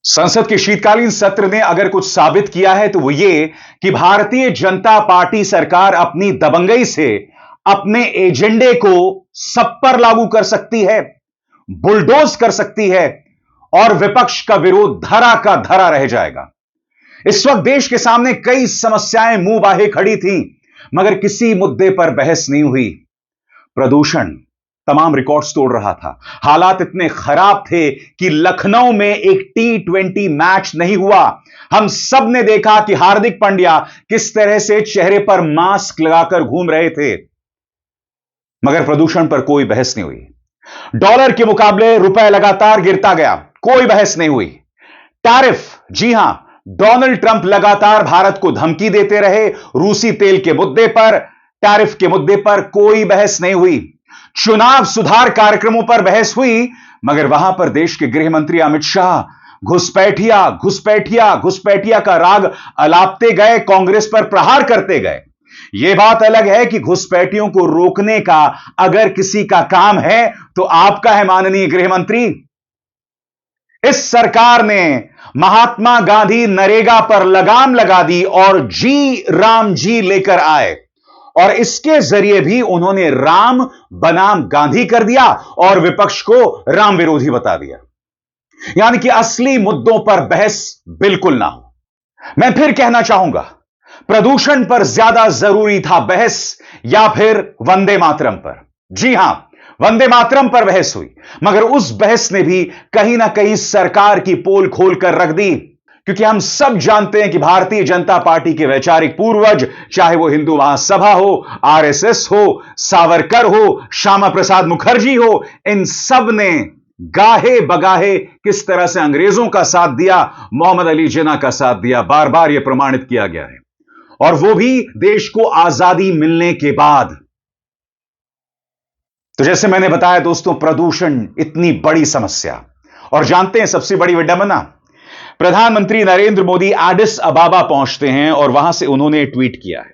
संसद के शीतकालीन सत्र ने अगर कुछ साबित किया है तो वो ये कि भारतीय जनता पार्टी सरकार अपनी दबंगई से अपने एजेंडे को सब पर लागू कर सकती है, बुलडोज कर सकती है और विपक्ष का विरोध धरा का धरा रह जाएगा। इस वक्त देश के सामने कई समस्याएं मुंह बाहे खड़ी थीं, मगर किसी मुद्दे पर बहस नहीं हुई। प्रदूषण तमाम रिकॉर्ड्स तोड़ रहा था। हालात इतने खराब थे कि लखनऊ में एक T20 मैच नहीं हुआ। हम सब ने देखा कि हार्दिक पांड्या किस तरह से चेहरे पर मास्क लगाकर घूम रहे थे, मगर प्रदूषण पर कोई बहस नहीं हुई। डॉलर के मुकाबले रुपए लगातार गिरता गया, कोई बहस नहीं हुई। टैरिफ, जी हां, डोनाल्ड ट्रंप लगातार भारत को धमकी देते रहे। रूसी तेल के मुद्दे पर, टैरिफ के मुद्दे पर कोई बहस नहीं हुई। चुनाव सुधार कार्यक्रमों पर बहस हुई, मगर वहां पर देश के गृह मंत्री अमित शाह घुसपैठिया घुसपैठिया घुसपैठिया का राग अलापते गए, कांग्रेस पर प्रहार करते गए। यह बात अलग है कि घुसपैठियों को रोकने का अगर किसी का काम है तो आपका है, माननीय गृह मंत्री। इस सरकार ने महात्मा गांधी नरेगा पर लगाम लगा दी और जी राम जी लेकर आए, और इसके जरिए भी उन्होंने राम बनाम गांधी कर दिया और विपक्ष को राम विरोधी बता दिया। यानी कि असली मुद्दों पर बहस बिल्कुल ना हो। मैं फिर कहना चाहूंगा, प्रदूषण पर ज्यादा जरूरी था बहस या फिर वंदे मातरम पर। जी हां, वंदे मातरम पर बहस हुई, मगर उस बहस ने भी कहीं ना कहीं सरकार की पोल खोलकर रख दी, क्योंकि हम सब जानते हैं कि भारतीय जनता पार्टी के वैचारिक पूर्वज, चाहे वो हिंदू महासभा हो, आरएसएस हो, सावरकर हो, श्यामा प्रसाद मुखर्जी हो, इन सब ने गाहे बगाहे किस तरह से अंग्रेजों का साथ दिया, मोहम्मद अली जिन्ना का साथ दिया। बार बार यह प्रमाणित किया गया है, और वो भी देश को आजादी मिलने के बाद। तो जैसे मैंने बताया दोस्तों, प्रदूषण इतनी बड़ी समस्या, और जानते हैं सबसे बड़ी विडंबना, प्रधानमंत्री नरेंद्र मोदी एडिस अबाबा पहुंचते हैं और वहां से उन्होंने ट्वीट किया है।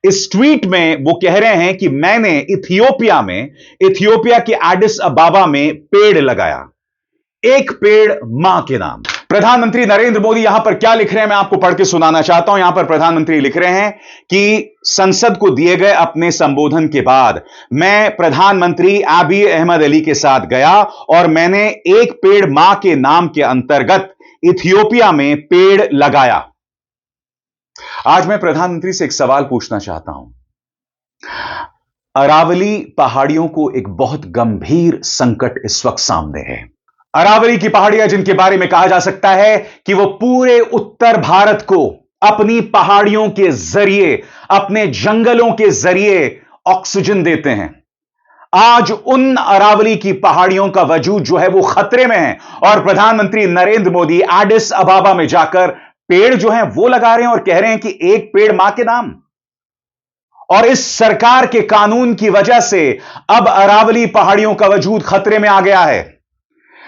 इस ट्वीट में वो कह रहे हैं कि मैंने इथियोपिया के एडिस अबाबा में पेड़ लगाया, एक पेड़ मां के नाम। प्रधानमंत्री नरेंद्र मोदी यहां पर क्या लिख रहे हैं, मैं आपको पढ़ के सुनाना चाहता हूं। यहां पर प्रधानमंत्री लिख रहे हैं कि संसद को दिए गए अपने संबोधन के बाद मैं प्रधानमंत्री आबी अहमद अली के साथ गया और मैंने एक पेड़ मां के नाम के अंतर्गत इथियोपिया में पेड़ लगाया। आज मैं प्रधानमंत्री से एक सवाल पूछना चाहता हूं। अरावली पहाड़ियों को एक बहुत गंभीर संकट इस वक्त सामने है। अरावली की पहाड़ियां, जिनके बारे में कहा जा सकता है कि वो पूरे उत्तर भारत को अपनी पहाड़ियों के जरिए, अपने जंगलों के जरिए ऑक्सीजन देते हैं, आज उन अरावली की पहाड़ियों का वजूद जो है वो खतरे में है, और प्रधानमंत्री नरेंद्र मोदी एडिस अबाबा में जाकर पेड़ जो है वो लगा रहे हैं और कह रहे हैं कि एक पेड़ मां के नाम। और इस सरकार के कानून की वजह से अब अरावली पहाड़ियों का वजूद खतरे में आ गया है।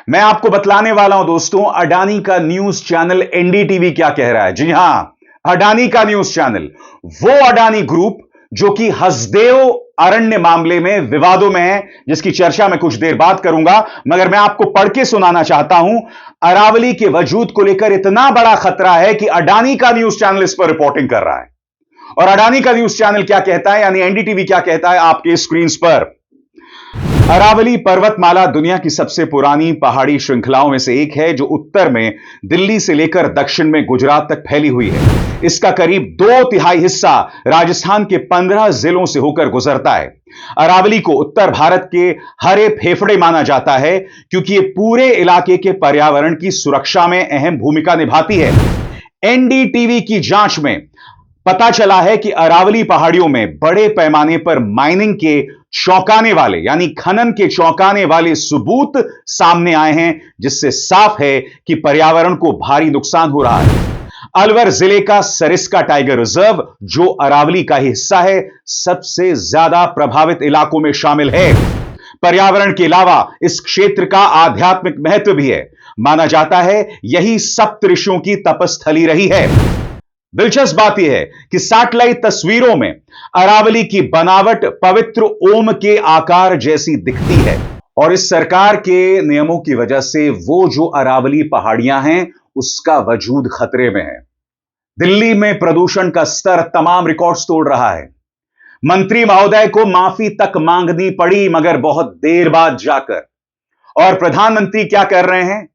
मैं आपको बतलाने वाला हूं दोस्तों, अडानी का न्यूज चैनल एनडीटीवी क्या कह रहा है। जी हां, अडानी का न्यूज चैनल, वो अडानी ग्रुप जो कि हसदेव अरण्य मामले में विवादों में है, जिसकी चर्चा मैं कुछ देर बाद करूंगा, मगर मैं आपको पढ़ के सुनाना चाहता हूं। अरावली के वजूद को लेकर इतना बड़ा खतरा है कि अडानी का न्यूज चैनल इस पर रिपोर्टिंग कर रहा है। और अडानी का न्यूज चैनल क्या कहता है, यानी एनडीटीवी क्या कहता है, आपके स्क्रीन पर। अरावली पर्वतमाला दुनिया की सबसे पुरानी पहाड़ी श्रृंखलाओं में से एक है, जो उत्तर में दिल्ली से लेकर दक्षिण में गुजरात तक फैली हुई है। इसका करीब 2/3 हिस्सा राजस्थान के 15 जिलों से होकर गुजरता है। अरावली को उत्तर भारत के हरे फेफड़े माना जाता है, क्योंकि यह पूरे इलाके के पर्यावरण की सुरक्षा में अहम भूमिका निभाती है। एनडीटीवी की जांच में पता चला है कि अरावली पहाड़ियों में बड़े पैमाने पर माइनिंग के चौंकाने वाले, यानी खनन के चौंकाने वाले सबूत सामने आए हैं, जिससे साफ है कि पर्यावरण को भारी नुकसान हो रहा है। अलवर जिले का सरिस्का टाइगर रिजर्व, जो अरावली का ही हिस्सा है, सबसे ज्यादा प्रभावित इलाकों में शामिल है। पर्यावरण के अलावा इस क्षेत्र का आध्यात्मिक महत्व भी है। माना जाता है यही सप्त ऋषियों की तपस्थली रही है। दिलचस्प बात यह है कि सैटेलाइट तस्वीरों में अरावली की बनावट पवित्र ओम के आकार जैसी दिखती है, और इस सरकार के नियमों की वजह से वो जो अरावली पहाड़ियां हैं उसका वजूद खतरे में है। दिल्ली में प्रदूषण का स्तर तमाम रिकॉर्ड्स तोड़ रहा है। मंत्री महोदय को माफी तक मांगनी पड़ी, मगर बहुत देर बाद जाकर। और प्रधानमंत्री क्या कर रहे हैं?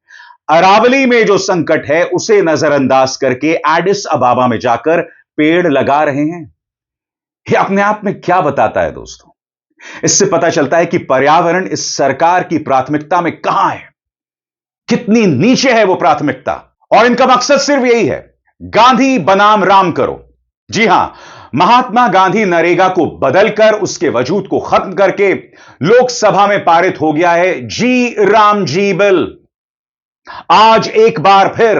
अरावली में जो संकट है उसे नजरअंदाज करके एडिस अबाबा में जाकर पेड़ लगा रहे हैं। यह अपने आप में क्या बताता है दोस्तों? इससे पता चलता है कि पर्यावरण इस सरकार की प्राथमिकता में कहां है, कितनी नीचे है वो प्राथमिकता। और इनका मकसद सिर्फ यही है, गांधी बनाम राम करो। जी हां, महात्मा गांधी नरेगा को बदलकर उसके वजूद को खत्म करके लोकसभा में पारित हो गया है जी राम जी बिल। आज एक बार फिर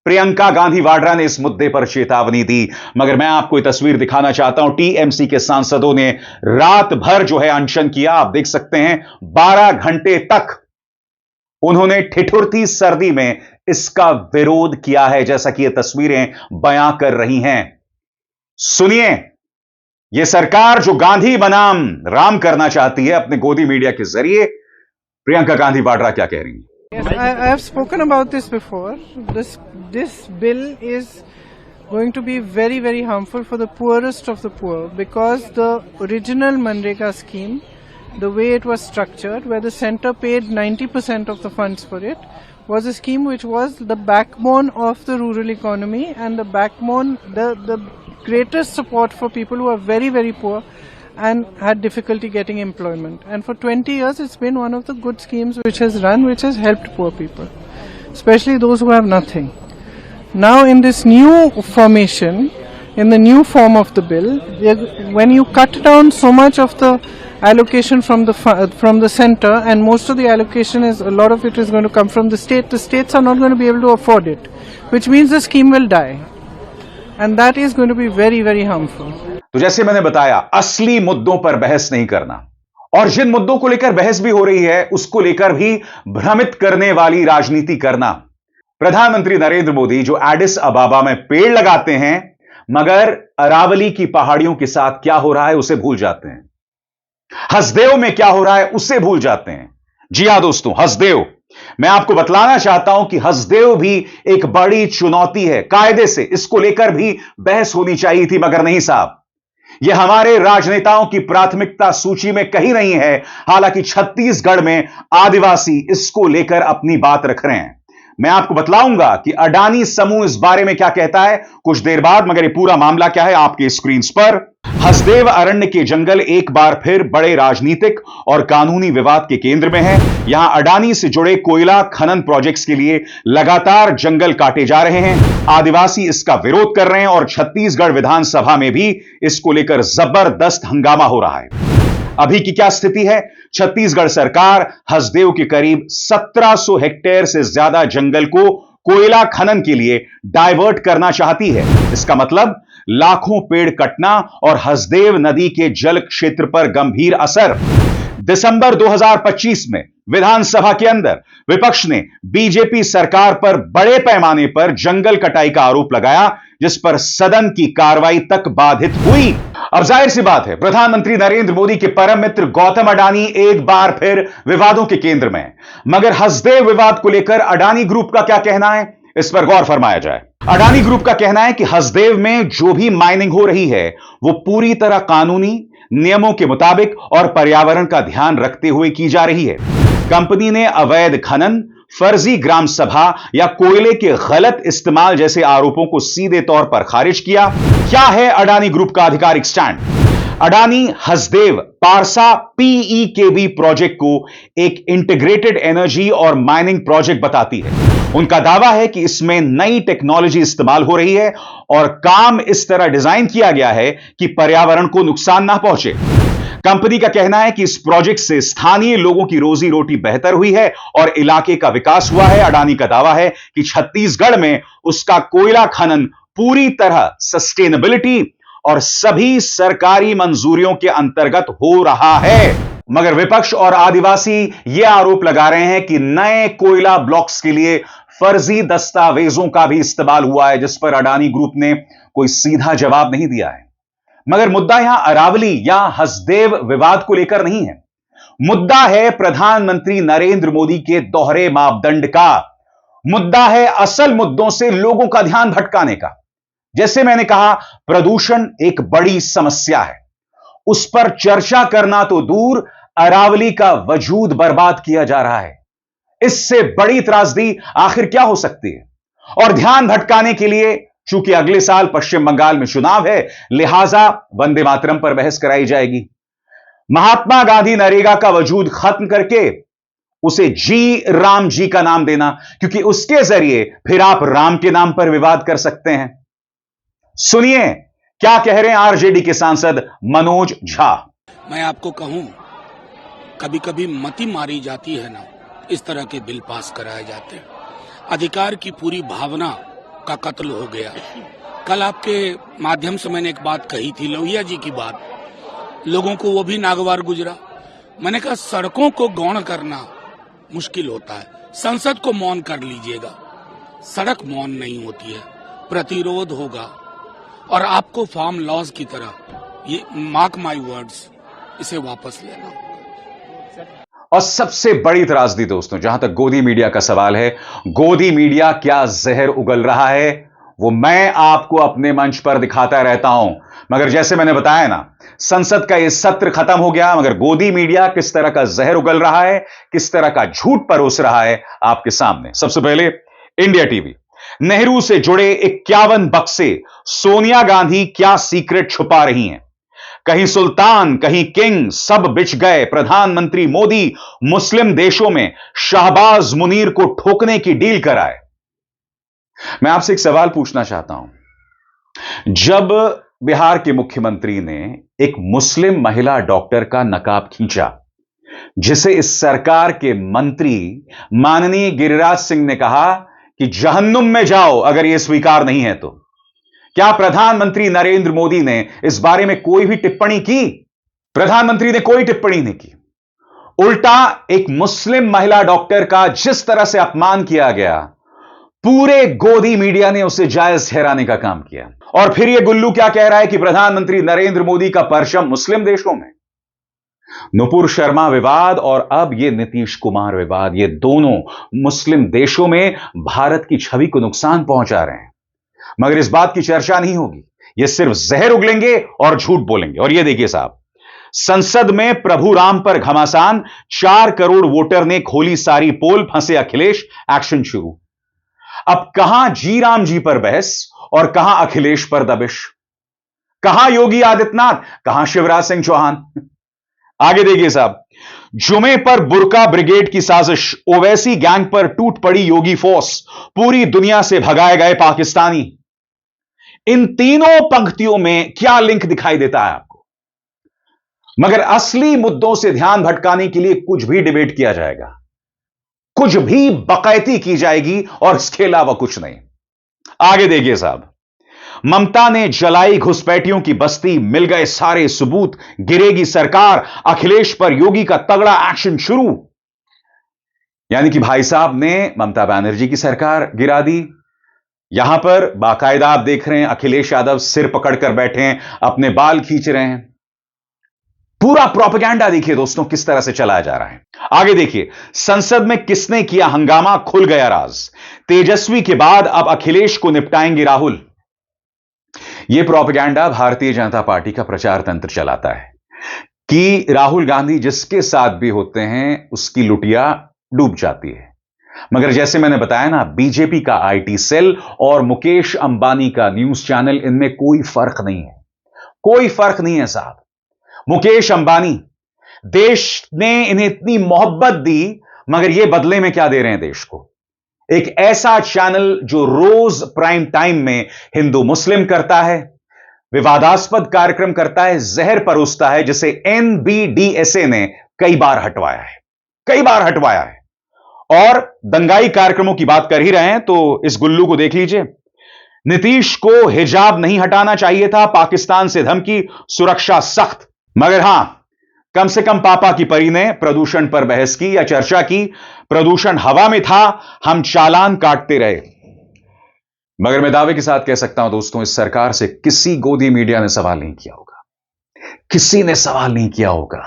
प्रियंका गांधी वाड्रा ने इस मुद्दे पर चेतावनी दी, मगर मैं आपको एक तस्वीर दिखाना चाहता हूं। टीएमसी के सांसदों ने रात भर जो है अनशन किया। आप देख सकते हैं 12 घंटे तक उन्होंने ठिठुरती सर्दी में इसका विरोध किया है, जैसा कि ये तस्वीरें बयां कर रही हैं। सुनिए, यह सरकार जो गांधी बनाम राम करना चाहती है अपने गोदी मीडिया के जरिए, प्रियंका गांधी वाड्रा क्या कह रही हैं? Yes, I have spoken about this before. This bill is going to be very, very harmful for the poorest of the poor, because the original Manrega scheme, the way it was structured, where the centre paid 90% of the funds for it, was a scheme which was the backbone of the rural economy and the backbone, the greatest support for people who are very, very poor and had difficulty getting employment. And for 20 years it's been one of the good schemes which has run, which has helped poor people, especially those who have nothing. Now in this new formation, in the new form of the bill, when you cut down so much of the allocation from the center, and most of the allocation is, a lot of it is going to come from the states are not going to be able to afford it, which means the scheme will die, and that is going to be very, very harmful. तो जैसे मैंने बताया, असली मुद्दों पर बहस नहीं करना, और जिन मुद्दों को लेकर बहस भी हो रही है उसको लेकर भी भ्रमित करने वाली राजनीति करना। प्रधानमंत्री नरेंद्र मोदी जो एडिस अबाबा में पेड़ लगाते हैं, मगर अरावली की पहाड़ियों के साथ क्या हो रहा है उसे भूल जाते हैं। हसदेव में क्या हो रहा है उसे भूल जाते हैं। जी हां दोस्तों, हसदेव, मैं आपको बतलाना चाहता हूं कि हसदेव भी एक बड़ी चुनौती है। कायदे से इसको लेकर भी बहस होनी चाहिए थी, मगर नहीं साहब, यह हमारे राजनेताओं की प्राथमिकता सूची में कहीं नहीं है। हालांकि छत्तीसगढ़ में आदिवासी इसको लेकर अपनी बात रख रहे हैं। मैं आपको बतलाऊंगा कि अडानी समूह इस बारे में क्या कहता है कुछ देर बाद, मगर ये पूरा मामला क्या है आपके स्क्रीन पर। हसदेव अरण्य के जंगल एक बार फिर बड़े राजनीतिक और कानूनी विवाद के केंद्र में है। यहां अडानी से जुड़े कोयला खनन प्रोजेक्ट्स के लिए लगातार जंगल काटे जा रहे हैं। आदिवासी इसका विरोध कर रहे हैं और छत्तीसगढ़ विधानसभा में भी इसको लेकर जबरदस्त हंगामा हो रहा है। अभी की क्या स्थिति है? छत्तीसगढ़ सरकार हसदेव के करीब 1700 हेक्टेयर से ज्यादा जंगल को कोयला खनन के लिए डाइवर्ट करना चाहती है। इसका मतलब लाखों पेड़ कटना और हसदेव नदी के जल क्षेत्र पर गंभीर असर। दिसंबर 2025 में विधानसभा के अंदर विपक्ष ने बीजेपी सरकार पर बड़े पैमाने पर जंगल कटाई का आरोप लगाया, जिस पर सदन की कार्रवाई तक बाधित हुई। अब जाहिर सी बात है, प्रधानमंत्री नरेंद्र मोदी के परम मित्र गौतम अडानी एक बार फिर विवादों के केंद्र में है। मगर हसदेव विवाद को लेकर अडानी ग्रुप का क्या कहना है, इस पर गौर फरमाया जाए। अडानी ग्रुप का कहना है कि हसदेव में जो भी माइनिंग हो रही है वो पूरी तरह कानूनी नियमों के मुताबिक और पर्यावरण का ध्यान रखते हुए की जा रही है। कंपनी ने अवैध खनन, फर्जी ग्राम सभा या कोयले के गलत इस्तेमाल जैसे आरोपों को सीधे तौर पर खारिज किया। क्या है अडानी ग्रुप का आधिकारिक स्टैंड? अडानी हसदेव पारसा पीईकेबी प्रोजेक्ट को एक इंटीग्रेटेड एनर्जी और माइनिंग प्रोजेक्ट बताती है। उनका दावा है कि इसमें नई टेक्नोलॉजी इस्तेमाल हो रही है और काम इस तरह डिजाइन किया गया है कि पर्यावरण को नुकसान ना पहुंचे। कंपनी का कहना है कि इस प्रोजेक्ट से स्थानीय लोगों की रोजी रोटी बेहतर हुई है और इलाके का विकास हुआ है। अडानी का दावा है कि छत्तीसगढ़ में उसका कोयला खनन पूरी तरह सस्टेनेबिलिटी और सभी सरकारी मंजूरियों के अंतर्गत हो रहा है। मगर विपक्ष और आदिवासी यह आरोप लगा रहे हैं कि नए कोयला ब्लॉक्स के लिए फर्जी दस्तावेजों का भी इस्तेमाल हुआ है, जिस पर अडानी ग्रुप ने कोई सीधा जवाब नहीं दिया है। मगर मुद्दा यहां अरावली या हसदेव विवाद को लेकर नहीं है। मुद्दा है प्रधानमंत्री नरेंद्र मोदी के दोहरे मापदंड का। मुद्दा है असल मुद्दों से लोगों का ध्यान भटकाने का। जैसे मैंने कहा, प्रदूषण एक बड़ी समस्या है, उस पर चर्चा करना तो दूर, अरावली का वजूद बर्बाद किया जा रहा है। इससे बड़ी त्रासदी आखिर क्या हो सकती है? और ध्यान भटकाने के लिए, चूंकि अगले साल पश्चिम बंगाल में चुनाव है, लिहाजा वंदे मातरम पर बहस कराई जाएगी। महात्मा गांधी नरेगा का वजूद खत्म करके उसे जी राम जी का नाम देना, क्योंकि उसके जरिए फिर आप राम के नाम पर विवाद कर सकते हैं। सुनिए क्या कह रहे हैं आरजेडी के सांसद मनोज झा। मैं आपको कहूं, कभी कभी मति मारी जाती है ना, इस तरह के बिल पास कराए जाते हैं। अधिकार की पूरी भावना का कत्ल हो गया। कल आपके माध्यम से मैंने एक बात कही थी, लोहिया जी की बात, लोगों को वो भी नागवार गुजरा। मैंने कहा सड़कों को गौण करना मुश्किल होता है, संसद को मौन कर लीजिएगा। सड़क मौन नहीं होती है, प्रतिरोध होगा और आपको फार्म लॉज की तरह, ये मार्क माय वर्ड्स, इसे वापस लेना। और सबसे बड़ी त्रासदी दोस्तों, जहां तक गोदी मीडिया का सवाल है, गोदी मीडिया क्या जहर उगल रहा है वो मैं आपको अपने मंच पर दिखाता रहता हूं। मगर जैसे मैंने बताया ना, संसद का यह सत्र खत्म हो गया, मगर गोदी मीडिया किस तरह का जहर उगल रहा है, किस तरह का झूठ परोस रहा है आपके सामने। सबसे पहले इंडिया टीवी, नेहरू से जुड़े 51 बक्से, सोनिया गांधी क्या सीक्रेट छुपा रही हैं? कहीं सुल्तान, कहीं किंग, सब बिछ गए। प्रधानमंत्री मोदी मुस्लिम देशों में शहबाज मुनीर को ठोकने की डील कराए। मैं आपसे एक सवाल पूछना चाहता हूं, जब बिहार के मुख्यमंत्री ने एक मुस्लिम महिला डॉक्टर का नकाब खींचा, जिसे इस सरकार के मंत्री माननीय गिरिराज सिंह ने कहा कि जहन्नुम में जाओ अगर यह स्वीकार नहीं है तो, क्या प्रधानमंत्री नरेंद्र मोदी ने इस बारे में कोई भी टिप्पणी की? प्रधानमंत्री ने कोई टिप्पणी नहीं की। उल्टा एक मुस्लिम महिला डॉक्टर का जिस तरह से अपमान किया गया, पूरे गोदी मीडिया ने उसे जायज ठहराने का काम किया। और फिर यह गुल्लू क्या कह रहा है कि प्रधानमंत्री नरेंद्र मोदी का परचम मुस्लिम देशों में। नुपुर शर्मा विवाद और अब यह नीतीश कुमार विवाद, ये दोनों मुस्लिम देशों में भारत की छवि को नुकसान पहुंचा रहे हैं। मगर इस बात की चर्चा नहीं होगी, ये सिर्फ जहर उगलेंगे और झूठ बोलेंगे। और ये देखिए साहब, संसद में प्रभु राम पर घमासान, 4 करोड़ वोटर ने खोली सारी पोल, फंसे अखिलेश, एक्शन शुरू। अब कहां जी राम जी पर बहस और कहां अखिलेश पर दबिश, कहां योगी आदित्यनाथ, कहां शिवराज सिंह चौहान। आगे देखिए साहब, जुमे पर बुर्का ब्रिगेड की साजिश, ओवैसी गैंग पर टूट पड़ी योगी फोर्स, पूरी दुनिया से भगाए गए पाकिस्तानी। इन तीनों पंक्तियों में क्या लिंक दिखाई देता है आपको? मगर असली मुद्दों से ध्यान भटकाने के लिए कुछ भी डिबेट किया जाएगा, कुछ भी बकैती की जाएगी और इसके अलावा कुछ नहीं। आगे देखिए साहब, ममता ने जलाई घुसपैठियों की बस्ती, मिल गए सारे सबूत, गिरेगी सरकार, अखिलेश पर योगी का तगड़ा एक्शन शुरू। यानी कि भाई साहब ने ममता बनर्जी की सरकार गिरा दी। यहां पर बाकायदा आप देख रहे हैं अखिलेश यादव सिर पकड़कर बैठे हैं, अपने बाल खींच रहे हैं। पूरा प्रोपेगेंडा देखिए दोस्तों किस तरह से चलाया जा रहा है। आगे देखिए, संसद में किसने किया हंगामा, खुल गया राज। तेजस्वी के बाद अब अखिलेश को निपटाएंगे राहुल। यह प्रोपेगेंडा भारतीय जनता पार्टी का प्रचार तंत्र चलाता है कि राहुल गांधी जिसके साथ भी होते हैं उसकी लुटिया डूब जाती है। मगर जैसे मैंने बताया ना, बीजेपी का आईटी सेल और मुकेश अंबानी का न्यूज चैनल, इनमें कोई फर्क नहीं है, कोई फर्क नहीं है साहब। मुकेश अंबानी, देश ने इन्हें इतनी मोहब्बत दी, मगर ये बदले में क्या दे रहे हैं देश को? एक ऐसा चैनल जो रोज प्राइम टाइम में हिंदू मुस्लिम करता है, विवादास्पद कार्यक्रम करता है, जहर परोसता है, जिसे एनबीडीएसए ने कई बार हटवाया है, कई बार हटवाया है। और दंगाई कार्यक्रमों की बात कर ही रहे हैं तो इस गुल्लू को देख लीजिए। नीतीश को हिजाब नहीं हटाना चाहिए था, पाकिस्तान से धमकी, सुरक्षा सख्त। मगर हां, कम से कम पापा की परी ने प्रदूषण पर बहस की या चर्चा की। प्रदूषण हवा में था, हम चालान काटते रहे। मगर मैं दावे के साथ कह सकता हूं दोस्तों, इस सरकार से किसी गोदी मीडिया ने सवाल नहीं किया होगा, किसी ने सवाल नहीं किया होगा।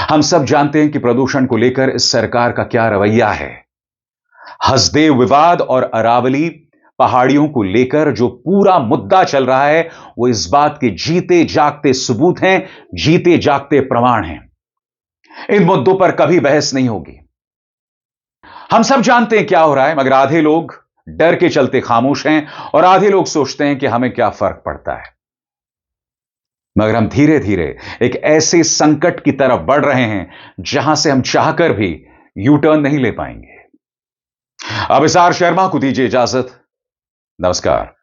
हम सब जानते हैं कि प्रदूषण को लेकर इस सरकार का क्या रवैया है। हसदेव विवाद और अरावली पहाड़ियों को लेकर जो पूरा मुद्दा चल रहा है, वो इस बात के जीते जागते सबूत हैं, जीते जागते प्रमाण हैं। इन मुद्दों पर कभी बहस नहीं होगी। हम सब जानते हैं क्या हो रहा है, मगर आधे लोग डर के चलते खामोश हैं और आधे लोग सोचते हैं कि हमें क्या फर्क पड़ता है। मगर हम धीरे धीरे एक ऐसे संकट की तरफ बढ़ रहे हैं जहां से हम चाहकर भी यू टर्न नहीं ले पाएंगे। अभिसार शर्मा को दीजिए इजाजत। नमस्कार।